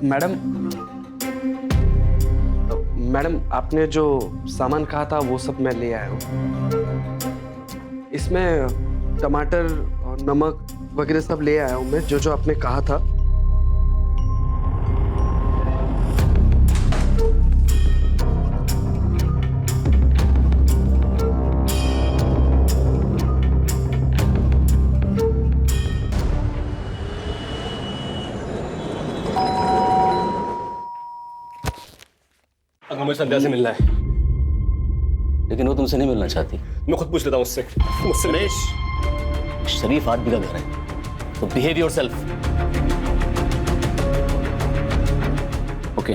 Madam madam आपने जो सामान कहा था वो सब मैं ले आया हूँ। इसमें टमाटर और नमक वगैरह सब ले आया हूँ मैं, जो जो आपने कहा था। हमें संध्या से मिलना है, लेकिन वो तुमसे नहीं मिलना चाहती। मैं खुद पूछ लेता हूँ उससे। रमेश, शरीफ आदमी का घर है, तो बिहेव योरसेल्फ। ओके,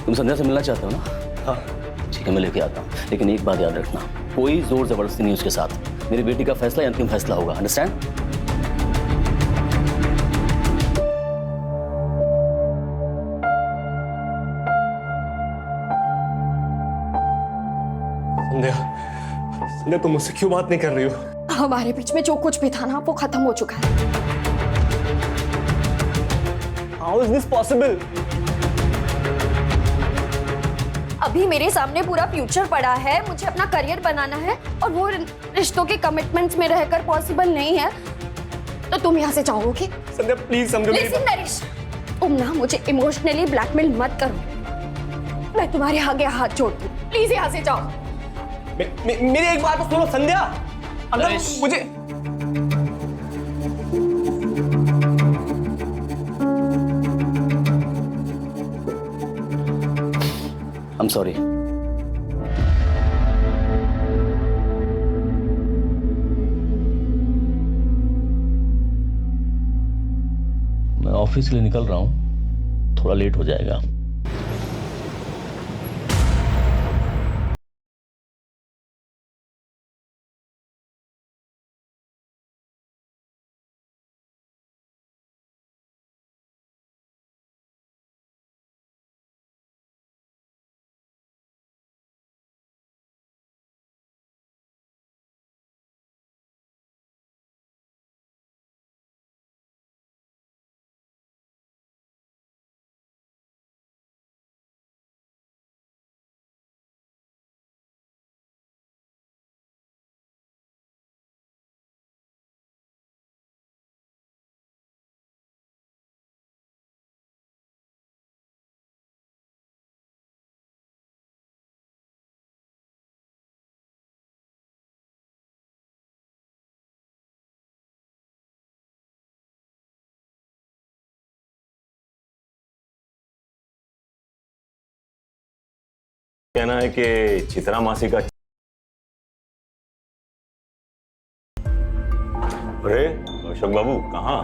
तुम संध्या से मिलना चाहते हो ना? हाँ ठीक है, मैं लेके आता हूँ, लेकिन एक बात याद रखना, कोई जोर जबरदस्ती नहीं उसके साथ। मेरी बेटी का फैसला ही अंतिम फैसला होगा, अंडरस्टैंड? संध्या तुम मुझसे क्यों बात नहीं कर रही हो? हमारे बीच में जो कुछ भी था ना वो खत्म हो चुका है। How is this possible? अभी मेरे सामने पूरा फ्यूचर पड़ा है, मुझे अपना करियर बनाना है और वो रिश्तों के कमिटमेंट्स में रहकर पॉसिबल नहीं है, तो तुम यहाँ से जाओगे? संध्या प्लीज समझो मेरी लिसन नरेश, तुम ना मुझे इमोशनली ब्लैकमेल मत करो। मैं तुम्हारे आगे हाथ जोड़ती हूँ, प्लीज यहाँ से जाओ। मेरी एक बात तो सुनो संध्या, अगर मुझे I'm sorry. मैं ऑफिस के लिए निकल रहा हूँ, थोड़ा लेट हो जाएगा। कहना है कि चित्रा मासी का। अरे अशोक बाबू कहाँ?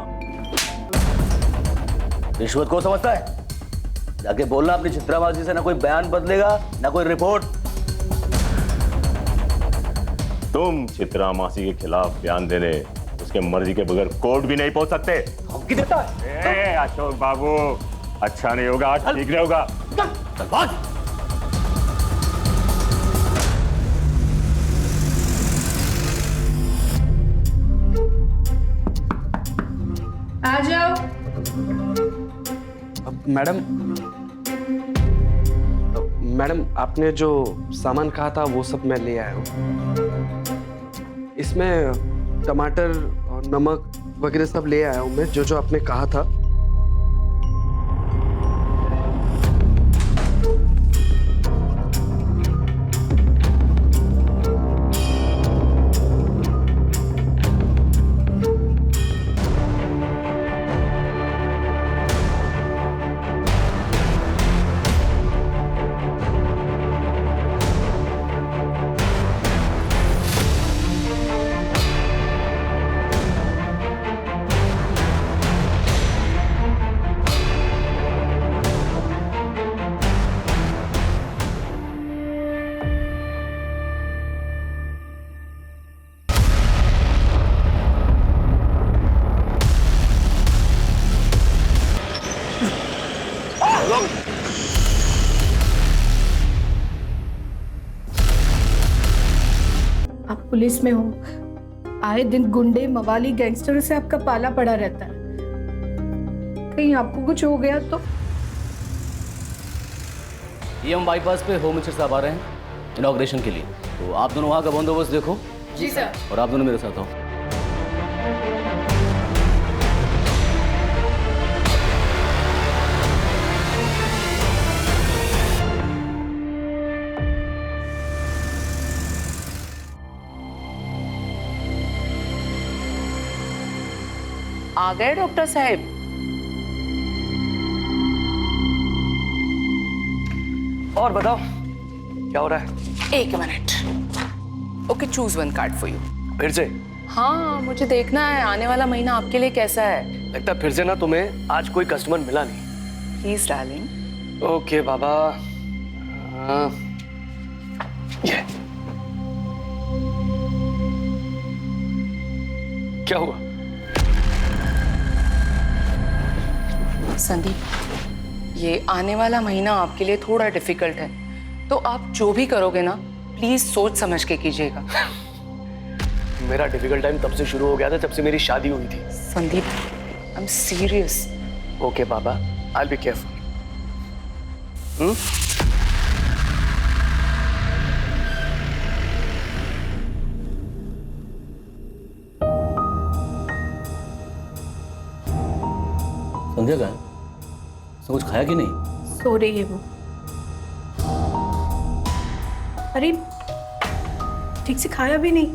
रिश्वत को समझता है? जाके बोलना अपनी चित्रा मासी से, ना कोई बयान बदलेगा ना कोई रिपोर्ट। तुम चित्रा मासी के खिलाफ बयान देने उसके मर्जी के बगैर कोर्ट भी नहीं पहुंच सकते। धमकी देता है? अशोक बाबू अच्छा नहीं होगा, ठीक नहीं होगा। चल भाग। आ जाओ। मैडम आपने जो सामान कहा था वो सब मैं ले आया हूँ। इसमें टमाटर और नमक वगैरह सब ले आया हूँ मैं, जो जो आपने कहा था। आप पुलिस में हो, आए दिन गुंडे मवाली गैंगस्टरों से आपका पाला पड़ा रहता है। कहीं आपको कुछ हो गया तो? ये हम बाईपास पे होम मिनिस्टर साहब आ रहे हैं इनॉग्रेशन के लिए, तो आप दोनों वहाँ का बंदोबस्त देखो। जी सर। और आप दोनों मेरे साथ आओ। आ गए डॉक्टर साहब? और बताओ क्या हो रहा है? एक minute. Okay, choose one card for you. फिर से? हाँ, मुझे देखना है आने वाला महीना आपके लिए कैसा है। लगता है फिर से ना तुम्हें आज कोई कस्टमर मिला नहीं। Please darling. ओके बाबा। ये क्या हुआ? संदीप, ये आने वाला महीना आपके लिए थोड़ा डिफिकल्ट है, तो आप जो भी करोगे ना प्लीज सोच समझ के कीजिएगा। मेरा डिफिकल्ट टाइम तब से शुरू हो गया था जब से मेरी शादी हुई थी। Sandeep, I am serious. Okay बाबा, I will be careful. Sandhya का उसने कुछ खाया कि नहीं? सो रही है वो। अरे ठीक से खाया भी नहीं।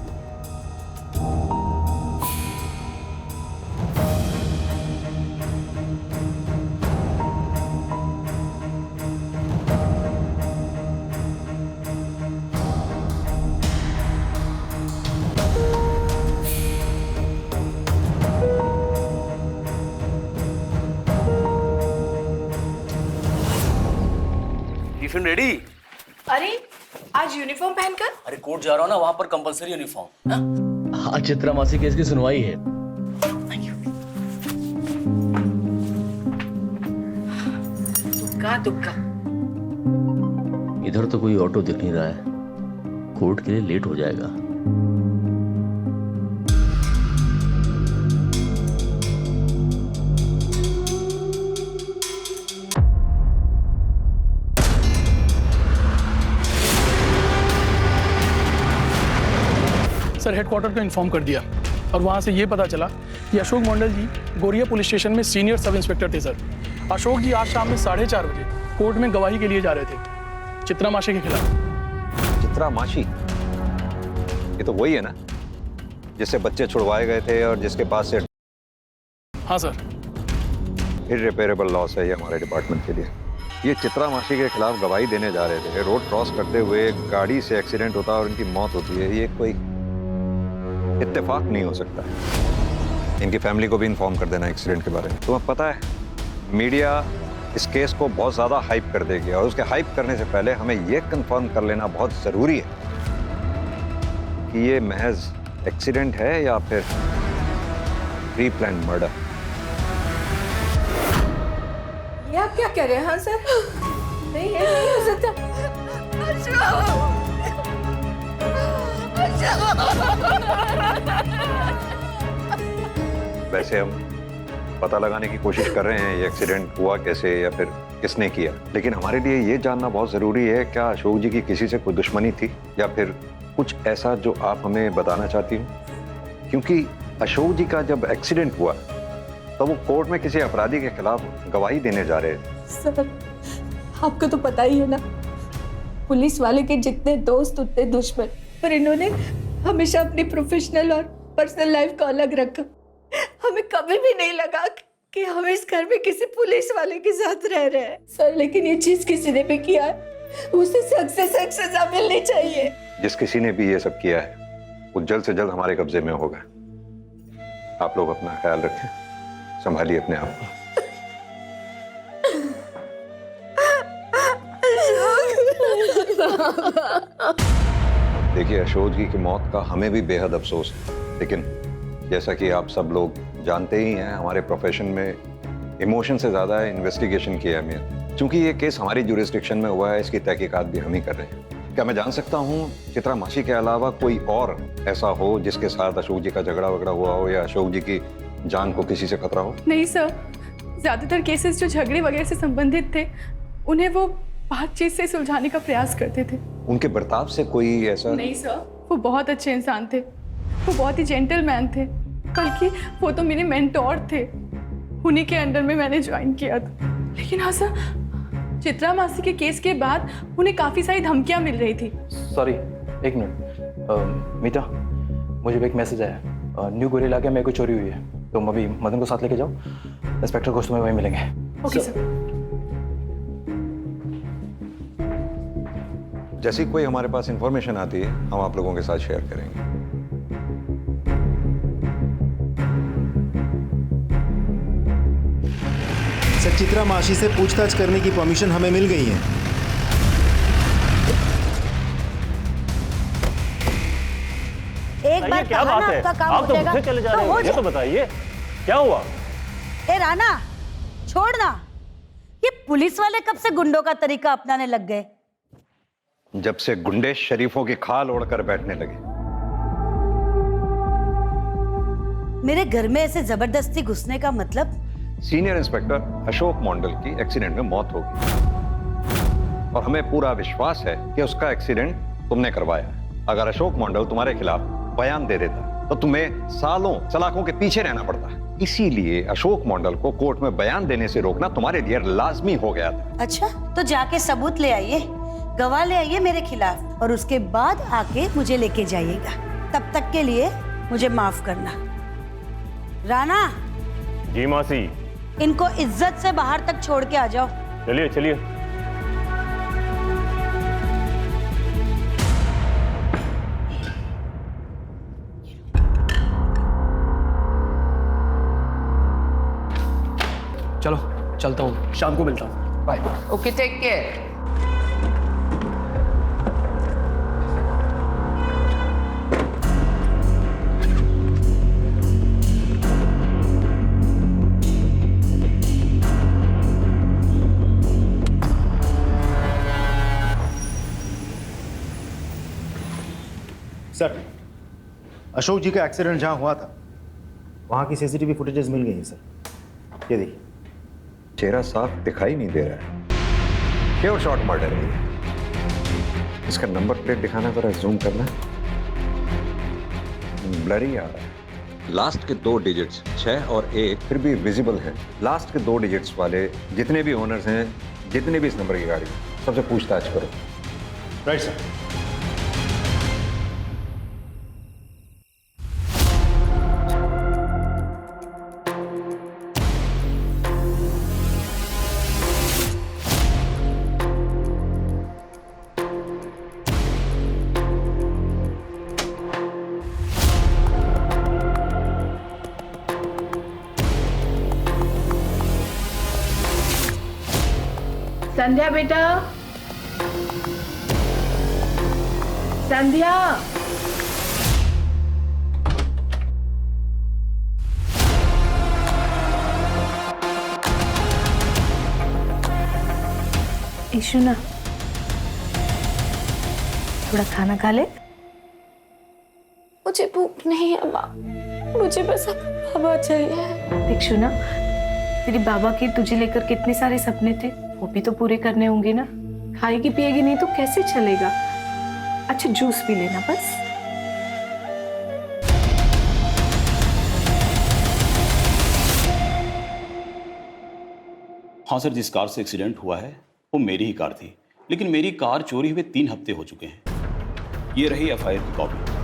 Tiffin ready? अरे आज यूनिफॉर्म पहनकर? अरे कोर्ट जा रहा हूँ ना, वहां पर कंपलसरी यूनिफॉर्म। हाँ, चित्रा मासी केस की सुनवाई है। दुक्का दुक्का। इधर तो कोई ऑटो दिख नहीं रहा है, कोर्ट के लिए लेट हो जाएगा। सर, हेडक्वार्टर को इन्फॉर्म कर दिया और वहाँ से ये पता चला कि अशोक मंडल जी गोरिया पुलिस स्टेशन में सीनियर सब इंस्पेक्टर थे। सर, अशोक जी आज शाम में 4:30 बजे कोर्ट में गवाही के लिए जा रहे थे चित्रा मासी के खिलाफ। चित्रा मासी? ये तो वही है ना जिससे बच्चे छुड़वाए गए थे और जिसके पास से। हाँ सर। इररिपेयरेबल लॉस है ये हमारे डिपार्टमेंट के लिए। ये चित्रा मासी के खिलाफ गवाही देने जा रहे थे, रोड क्रॉस करते हुए गाड़ी से एक्सीडेंट होता और इनकी मौत होती है। ये कोई इत्तेफाक नहीं हो सकता। इनकी फैमिली को भी इन्फॉर्म कर देना एक्सीडेंट के बारे में। तुम्हें पता है मीडिया इस केस को बहुत ज़्यादा हाइप कर देगी और उसके हाइप करने से पहले हमें यह कंफर्म कर लेना बहुत ज़रूरी है कि ये महज एक्सीडेंट है या फिर प्री प्लान मर्डर। ये आप क्या कह रहे हैं? हाँ सर, नहीं है, नहीं हो सकता। वैसे हम पता लगाने की कोशिश कर रहे हैं ये एक्सीडेंट हुआ कैसे या फिर किसने किया, लेकिन हमारे लिए ये जानना बहुत ज़रूरी है क्या अशोक जी की किसी से कोई दुश्मनी थी या फिर कुछ ऐसा जो आप हमें बताना चाहती हो। क्योंकि अशोक जी का जब एक्सीडेंट हुआ तो वो कोर्ट में किसी अपराधी के खिलाफ गवाही देने जा रहे थे। सर, आपको तो पता ही है ना, पुलिस वाले के जितने दोस्त उतने दुश्मन, पर इन्होंने हमेशा अपनी प्रोफेशनल और पर्सनल लाइफ को अलग रखा। हमें कभी भी नहीं लगा कि हम इस घर में किसी पुलिस वाले के साथ रह रहे हैं सर, लेकिन ये चीज किसी ने भी किया है उसे सख्त से सख्त सजा मिलनी चाहिए। जिस किसी ने भी ये सब किया है वो जल्द से जल्द हमारे कब्जे में होगा। आप लोग अपना ख्याल रखें, संभालिए अपने आप को। देखिए, अशोक जी की मौत का हमें भी बेहद अफसोस है, लेकिन जैसा कि आप सब लोग जानते ही हैं हमारे प्रोफेशन में इमोशन से ज़्यादा इन्वेस्टिगेशन की अहमियत। चूंकि ये केस हमारी जुरिस्डिक्शन में हुआ है, इसकी तहकीकात भी हम ही कर रहे हैं। क्या मैं जान सकता हूँ चित्रा मासी के अलावा कोई और ऐसा हो जिसके साथ अशोक जी का झगड़ा वगड़ा हुआ हो या अशोक जी की जान को किसी से खतरा हो? नहीं सर, ज़्यादातर केसेस जो झगड़े वगैरह से संबंधित थे उन्हें वो बातचीत से सुलझाने का प्रयास करते थे। उनके बर्ताव से कोई ऐसा नहीं सर, वो बहुत अच्छे इंसान थे, वो बहुत ही जेंटलमैन थे, बल्कि वो तो मेरे मेंटोर थे। उन्हीं के अंडर में मैंने ज्वाइन किया था। लेकिन हाँ सर, चित्रा मासी के केस के बाद उन्हें काफ़ी सारी धमकियाँ मिल रही थी। सॉरी, एक मिनट। मीता, मुझे एक मैसेज आया, न्यू गोरी इलाके में कोई चोरी हुई है, तुम अभी मदन को साथ लेके जाओ, इंस्पेक्टर को तुम्हें वहीं मिलेंगे। Okay sir. जैसी कोई हमारे पास इंफॉर्मेशन आती है हम आप लोगों के साथ शेयर करेंगे। सर, चित्रा मासी से पूछताछ करने की परमिशन हमें मिल गई है। एक बार क्या कहा बात ना है? आपका काम आप हो तो जाएगा, मुझसे चले जा तो रहे हो हो, ये तो जाए। बताइए क्या हुआ? ए राना, छोड़ना। ये पुलिस वाले कब से गुंडों का तरीका अपनाने लग गए? जब से गुंडे शरीफों की खाल ओढ़कर बैठने लगे। मेरे घर में ऐसे जबरदस्ती घुसने का मतलब? सीनियर इंस्पेक्टर अशोक मंडल की एक्सीडेंट में मौत हो गई और हमें पूरा विश्वास है कि उसका एक्सीडेंट तुमने करवाया। अगर अशोक मंडल तुम्हारे खिलाफ बयान दे देता तो तुम्हें सालों सलाखों के पीछे रहना पड़ता। इसीलिए अशोक मंडल को कोर्ट में बयान देने से रोकना तुम्हारे लिए लाजमी हो गया था। अच्छा, तो जाके सबूत ले आइए, गवाह ले आइए मेरे खिलाफ, और उसके बाद आके मुझे लेके जाइएगा। तब तक के लिए मुझे माफ करना। राना जी मासी। इनको इज्जत से बाहर तक छोड़ के आ जाओ। चलिए चलिए। चलो चलता हूँ, शाम को मिलता हूँ, bye. Okay, take care. Sir, Ashok ji का एक्सीडेंट जहां हुआ था वहां की सीसीटीवी फुटेजेस मिल गई हैं सर। ये देखिए, चेहरा साफ दिखाई नहीं दे रहा है। प्योर शॉट मर्डर है ये। इसका नंबर प्लेट दिखाना, जरा जूम करना। ब्लरी आ रहा है। लास्ट के 2 डिजिट्स 6 और 1 फिर भी विजिबल है। लास्ट के 2 डिजिट्स वाले जितने भी ओनर्स हैं, जितने भी इस नंबर की गाड़ी, सबसे पूछताछ करो। Right sir. संध्या बेटा, संध्या। ईशु ना, थोड़ा खाना खा ले। मुझे भूख नहीं है माँ, मुझे बस बाबा चाहिए। इशु ना, तेरी बाबा के तुझे लेकर कितने सारे सपने थे, वो भी तो पूरे करने होंगे ना। खाएगी पिएगी नहीं तो कैसे चलेगा? अच्छा, जूस पी लेना बस। हाँ सर, जिस कार से एक्सीडेंट हुआ है वो मेरी ही कार थी, लेकिन मेरी कार चोरी हुए 3 हफ्ते हो चुके हैं। ये रही एफआईआर की कॉपी।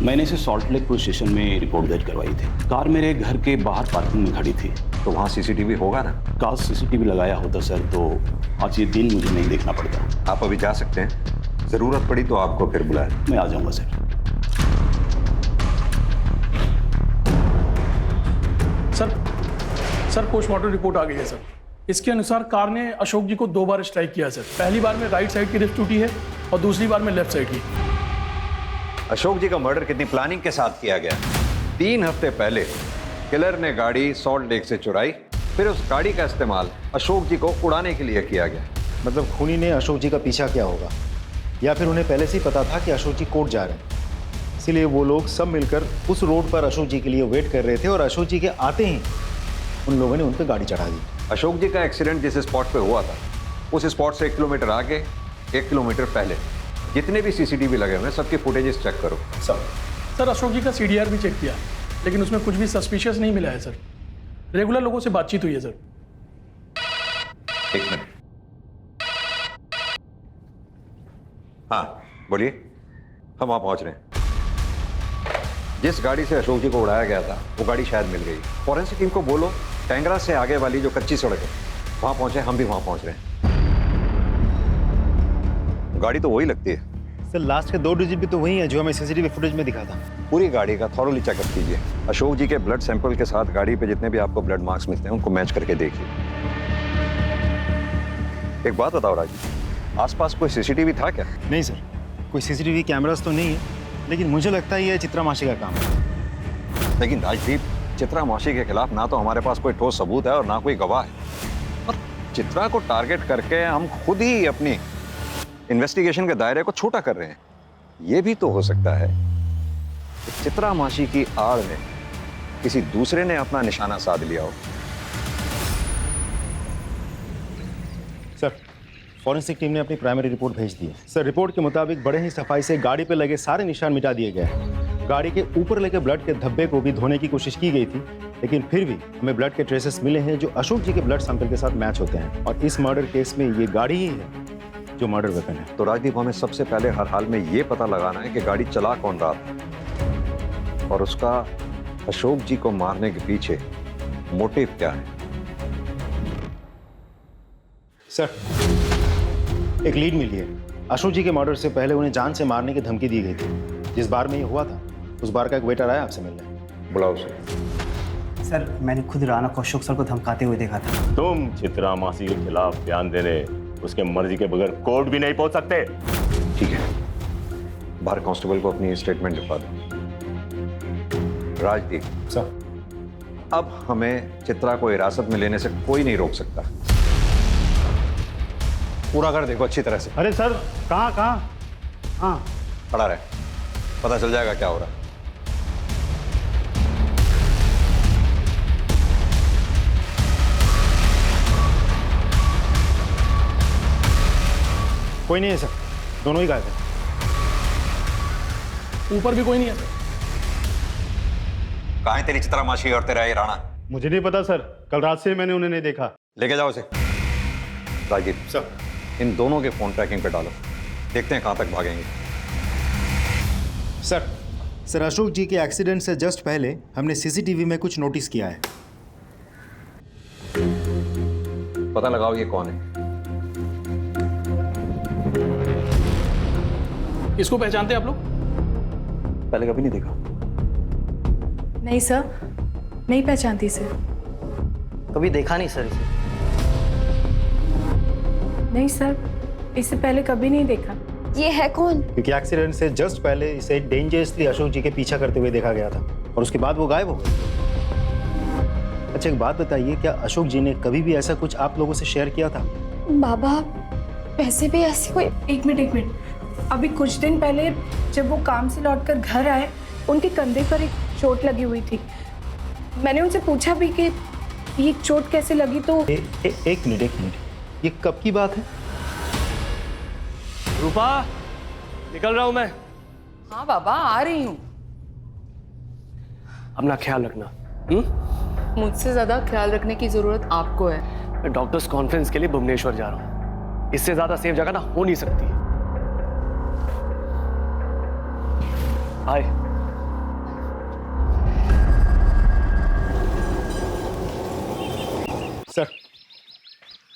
मैंने इसे सॉल्ट लेक पुलिस स्टेशन में रिपोर्ट दर्ज करवाई थी। कार मेरे घर के बाहर पार्किंग में खड़ी थी। तो वहाँ सीसीटीवी होगा ना? काश सीसीटीवी लगाया होता सर, तो आज ये दिन मुझे नहीं देखना पड़ता। आप अभी जा सकते हैं, जरूरत पड़ी तो आपको फिर बुलाएं। मैं आ जाऊंगा सर। सर पोस्टमार्टम रिपोर्ट आ गई है सर। इसके अनुसार कार ने अशोक जी को 2 बार स्ट्राइक किया सर। पहली बार में राइट साइड की रिस्ट टूटी है और दूसरी बार में लेफ्ट साइड की। अशोक जी का मर्डर कितनी प्लानिंग के साथ किया गया। 3 हफ्ते पहले किलर ने गाड़ी सॉल्ट लेक से चुराई, फिर उस गाड़ी का इस्तेमाल अशोक जी को उड़ाने के लिए किया गया। मतलब खूनी ने अशोक जी का पीछा किया होगा, या फिर उन्हें पहले से ही पता था कि अशोक जी कोर्ट जा रहे हैं, इसीलिए वो लोग सब मिलकर उस रोड पर अशोक जी के लिए वेट कर रहे थे और अशोक जी के आते ही उन लोगों ने उन पर गाड़ी चढ़ा दी। अशोक जी का एक्सीडेंट जिस स्पॉट पे हुआ था उस स्पॉट से 1 किलोमीटर आगे, 1 किलोमीटर पहले जितने भी सीसीटीवी लगे हुए हैं सबके फुटेजेस चेक करो। सर अशोक जी का CDR भी चेक किया, लेकिन उसमें कुछ भी सस्पिशियस नहीं मिला है सर। रेगुलर लोगों से बातचीत हुई है सर। 1 मिनट। हाँ बोलिए, हम वहाँ पहुँच रहे हैं। जिस गाड़ी से अशोक जी को उड़ाया गया था वो गाड़ी शायद मिल गई। फॉरेंसिक टीम को बोलो टेंगरा से आगे वाली जो कच्ची सड़क है वहाँ पहुँचे, हम भी वहाँ पहुँच रहे हैं। गाड़ी तो वही लगती है सर, लास्ट के 2 डिजिट भी तो वही है जो हमें सीसीटीवी फुटेज में दिखा था। पूरी गाड़ी का थॉरोली चेकअप कीजिए। अशोक जी के ब्लड सैंपल के साथ गाड़ी पे जितने भी आपको ब्लड मार्क्स मिलते हैं उनको मैच करके देखिए। एक बात बताओ राजीव, आसपास कोई सीसीटीवी था क्या? नहीं सर, कोई सीसीटीवी कैमरास तो नहीं है, लेकिन मुझे लगता है ये चित्रा मासी का काम है। लेकिन राजदीप, चित्रा मासी के खिलाफ ना तो हमारे पास कोई ठोस सबूत है और ना कोई गवाह है, और चित्रा को टारगेट करके हम खुद ही अपनी इन्वेस्टिगेशन के दायरे को छोटा कर रहे हैं। यह भी तो हो सकता है कि चित्रा मासी की आड़ में किसी दूसरे ने अपना निशाना साध लिया हो। सर, फॉरेंसिक टीम ने अपनी प्राइमरी रिपोर्ट भेज दी है। सर, रिपोर्ट के मुताबिक बड़े ही सफाई से गाड़ी पे लगे सारे निशान मिटा दिए गए हैं। गाड़ी के ऊपर लगे ब्लड के धब्बे को भी धोने की कोशिश की गई थी, लेकिन फिर भी हमें ब्लड के ट्रेसेस मिले हैं जो अशोक जी के ब्लड सैंपल के साथ मैच होते हैं, और इस मर्डर केस में ये गाड़ी ही है जो मर्डर वेपन है। तो राजदीप, हमें सबसे पहले हर हाल में ये पता लगाना है कि गाड़ी चला कौन रहा था और उसका अशोक जी को मारने के पीछे मोटिव क्या है। सर, एक लीड मिली है। अशोक जी के मर्डर से पहले उन्हें जान से मारने की धमकी दी गई थी। जिस बार में ये हुआ था उस बार का एक वेटर आया आपसे मिलने। बुलाओ उसे। सर, मैंने खुद राणा को अशोक सर को धमकाते हुए देखा था। तुम चित्रा मासी के खिलाफ बयान देने उसके मर्जी के बगैर कोर्ट भी नहीं पहुंच सकते। ठीक है, बाहर कांस्टेबल को अपनी स्टेटमेंट लिखवा दो। राजदीप सर, अब हमें चित्रा को हिरासत में लेने से कोई नहीं रोक सकता। पूरा कर देखो अच्छी तरह से। अरे सर, कहाँ? हाँ, खड़ा रहे, पता चल जाएगा क्या हो रहा है। कोई नहीं है सर, दोनों ही गायब है। ऊपर भी कोई नहीं है सर। कहाँ है तेरी चित्रा मासी और तेरा ये राणा? मुझे नहीं पता सर, कल रात से मैंने उन्हें नहीं देखा। लेके जाओ उसे। राजीव सर, इन दोनों के फोन ट्रैकिंग पे डालो, देखते हैं कहां तक भागेंगे। सर, अशोक जी के एक्सीडेंट से जस्ट पहले हमने सीसीटीवी में कुछ नोटिस किया है। पता लगाओ ये कौन है। इसको पहचानते हैं आप लोग? पहले कभी नहीं देखा। नहीं सर, नहीं पहचानती सर। कभी देखा नहीं सर इसे। नहीं सर, इससे पहले कभी नहीं देखा। ये है कौन? क्योंकि एक्सीडेंट से जस्ट पहले इसे डेंजरसली अशोक जी के पीछा करते हुए देखा गया था और उसके बाद वो गायब हो गए। अच्छा, एक बात बताइए, क्या अशोक जी ने कभी भी ऐसा कुछ आप लोगों से शेयर किया था? बाबा, वैसे भी ऐसी कोई... एक मिनट। अभी कुछ दिन पहले जब वो काम से लौटकर घर आए, उनके कंधे पर एक चोट लगी हुई थी। मैंने उनसे पूछा भी कि ये चोट कैसे लगी, तो एक मिनट, ये कब की बात है? रूपा, निकल रहा हूं मैं। हाँ बाबा, आ रही हूँ। अपना ख्याल रखना। मुझसे ज्यादा ख्याल रखने की जरूरत आपको है। मैं डॉक्टर्स कॉन्फ्रेंस के लिए भुवनेश्वर जा रहा हूँ। इससे ज्यादा सेफ जगह ना हो नहीं सकती। हाय। सर,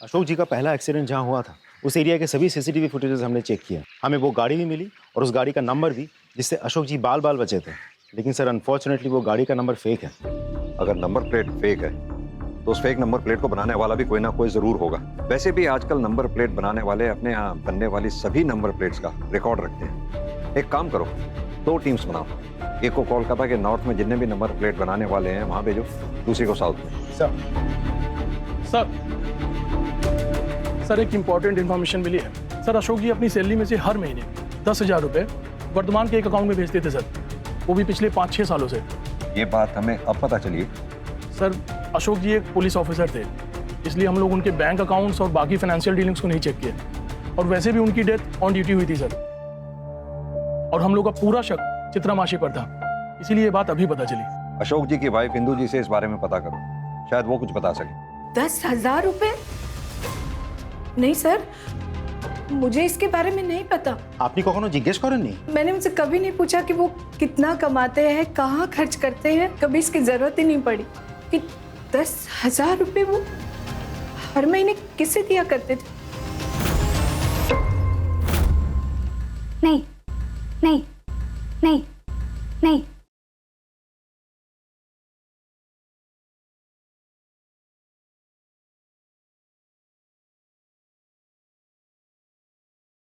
अशोक जी का पहला एक्सीडेंट जहां हुआ था उस एरिया के सभी सीसीटीवी फुटेजेस हमने चेक किया। हमें वो गाड़ी भी मिली और उस गाड़ी का नंबर भी, जिससे अशोक जी बाल बाल बचे थे। लेकिन सर, अनफॉर्चुनेटली वो गाड़ी का नंबर फेक है। अगर नंबर प्लेट फेक है तो उस फेक नंबर प्लेट को बनाने वाला भी कोई ना कोई जरूर होगा। वैसे भी आजकल नंबर प्लेट बनाने वाले अपने यहाँ बनने वाली सभी नंबर प्लेट्स का रिकॉर्ड रखते हैं। एक काम करो, 2 टीम्स बनाओ। एक को कोलकाता के नॉर्थ में जितने भी नंबर प्लेट बनाने वाले हैं वहां भेजो, दूसरी को साउथ में। सर, एक इंपॉर्टेंट इन्फॉर्मेशन मिली है। सर, अशोक जी अपनी सैलरी में से हर महीने 10,000 रुपए वर्तमान के एक अकाउंट में भेजते थे सर, वो भी पिछले 5-6 सालों से। ये बात हमें अब पता चली। सर, अशोक जी एक पुलिस ऑफिसर थे, इसलिए हम लोग उनके बैंक अकाउंट्स और बाकी फाइनेंशियल डीलिंग्स को नहीं चेक किए। और वैसे भी उनकी डेथ ऑन ड्यूटी हुई थी सर, और हम लोग का पूरा शक चित्रा मासी पर था, इसीलिए ये बात अभी पता चली। अशोक जी की वाइफ इंदू जी से इस बारे में पता करो, शायद वो कुछ बता सके। 10,000 रुपए? नहीं सर, मुझे इसके बारे में नहीं पता। आपने कखनो जिज्ञेस करें नहीं? मैंने उनसे कभी नहीं पूछा कि वो कितना कमाते हैं, कहाँ खर्च करते हैं, कभी इसकी जरूरत ही नहीं पड़ी कि 10,000 रुपए वो हर महीने किससे दिया करते थे।